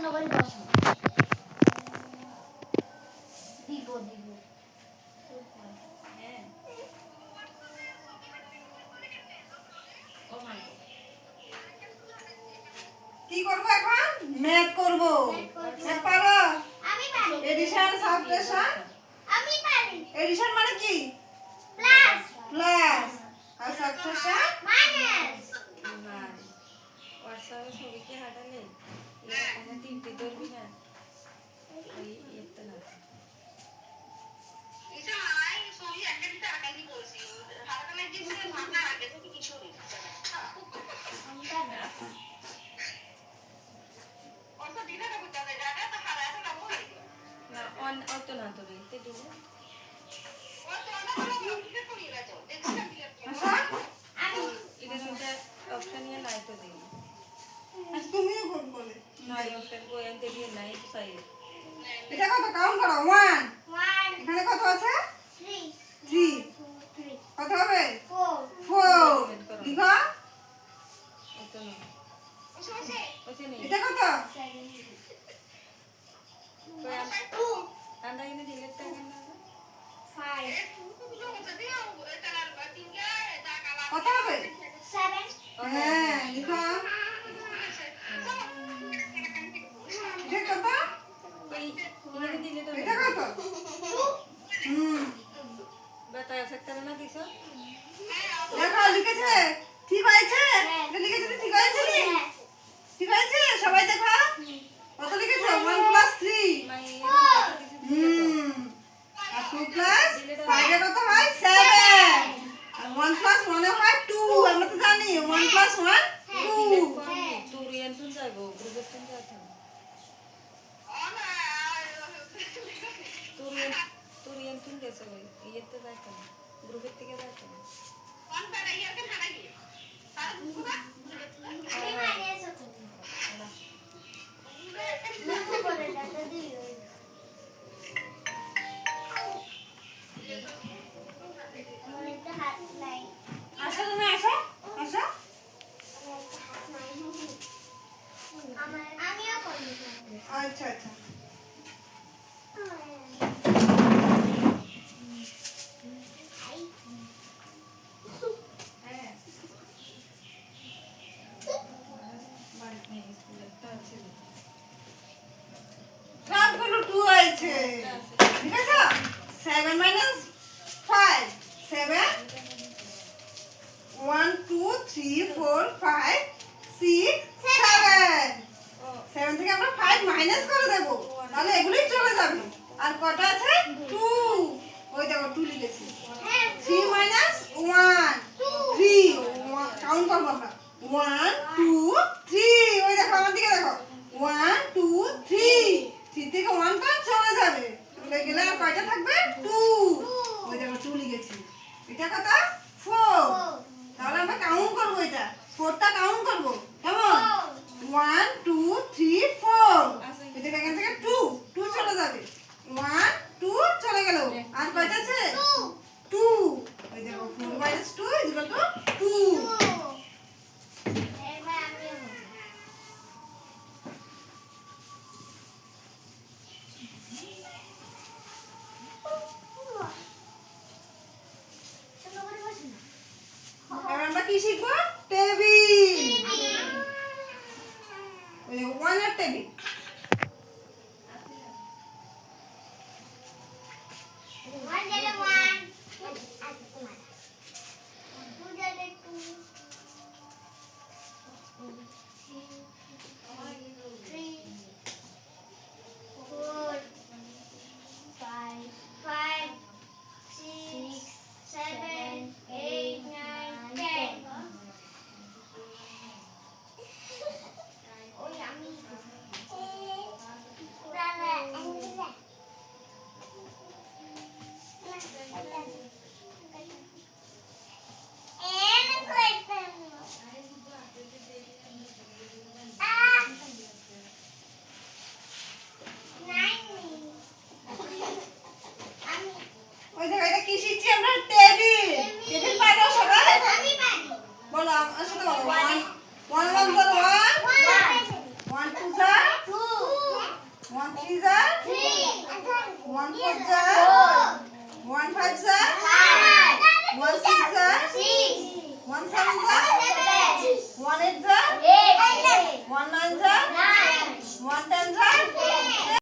নগল বসো দিব দিব হ্যাঁ ও মাই কি করব এখন ম্যাথ করব ম্যাথ পারো আমি পারি এডিশন সাবট্রাকশন আমি পারি এডিশন মানে কি প্লাস প্লাস আর সাবট্রাকশন মাইনাস WhatsApp ছবি কি হাঁটালে এখানে তিনটে ধরবি না ওই ইয়েতে না এটা আই ছবি একটা দিতে আকালি বলছি হালকা লাগে যে ভাবনা আগে তো কিছু নেই অত দিনা না বুঝা যায় জায়গা তো হারা তো না বলে না অন অত না ধরে তে দিব ও তো না বলে কমপ্লিট করে রাখো দেখছি না আচ্ছা আমি এটার মধ্যে অপশন নিয়ে নাই তো দিই আজ তুমিও বলে নাই অপশন কই আনতে দিয়ে নাই তো চাই এটা কত কাউন্ট করো 1 1 এখানে কত আছে 3 3 3 কত হবে 4 4 লিখো অত না ওসে ওসে ওতে নেই এটা কত 7 কই 2 আন্ডা ইনে দিলে টাকা না 5 বুঝো বুঝো দিও এটা না তিনটা এটা কালা কত হবে 7 হ্যাঁ লিখো এটা কত কই ইনে দিলে তো এটা কত বেটা এফেক্ট করে না দিছো দেখো লিখেছে ঠিক হয়েছে এটা লিখেছে ঠিক হয়েছে নি ঠিক হয়েছে সবাই দেখো কত লিখেছে 1 প্লাস 3 মাই আর 2 প্লাস 5 এর কত হয় 7 আর 1 প্লাস 1 এ হয় 2 আমরা তো জানি 1 প্লাস 1 2 তুরিয়ান তুন যাইবো গ্রুপের তুন যাইতো তুরিয়ান তুন গেছে ওই ইয়েতে যাইতো গ্রুপের থেকে যাইতো কোন পেড়া ইয়ার কেন হারাই তার বুঝবা আমি মাইনাস করি লক্ষ্য করে দাদা দিও আমার একটা হাত নাই আসো তুমি আসো আসো আমিও করি আচ্ছা আচ্ছা সবগুলো 2 হয়েছে ঠিক আছে 7 মাইনাস 5 7 1 2 3 4 5 6 7 7 থেকে আমরা 5 মাইনাস করে দেব তাহলে এগুলোই চলে যাবে আর কটা আছে 2 ওই দেখো 2 লিখেছি 3 মাইনাস 1 3 কাউন্ট করব আমরা 1 2 3 ওই দেখো আমার দিকে দেখো 1 2 3 3 থেকে 1 টা চলে যাবে চলে গেলে আর কয়টা থাকবে 2 ওই দেখো 2 লিখেছি এটা কত 4 তাহলে আমরা কাউন্ট করব এটা 4 টা কাউন্ট করব কেমন 1 2 3 4 এটা এখান থেকে 2 2 চলে যাবে 1 2 চলে গেল আর কয়টা আছে 2 ওই দেখো 4 2 2 এবার আমি 1 3 যা 1 4 যা 1 5 যা 1 6 যা 1 7 যা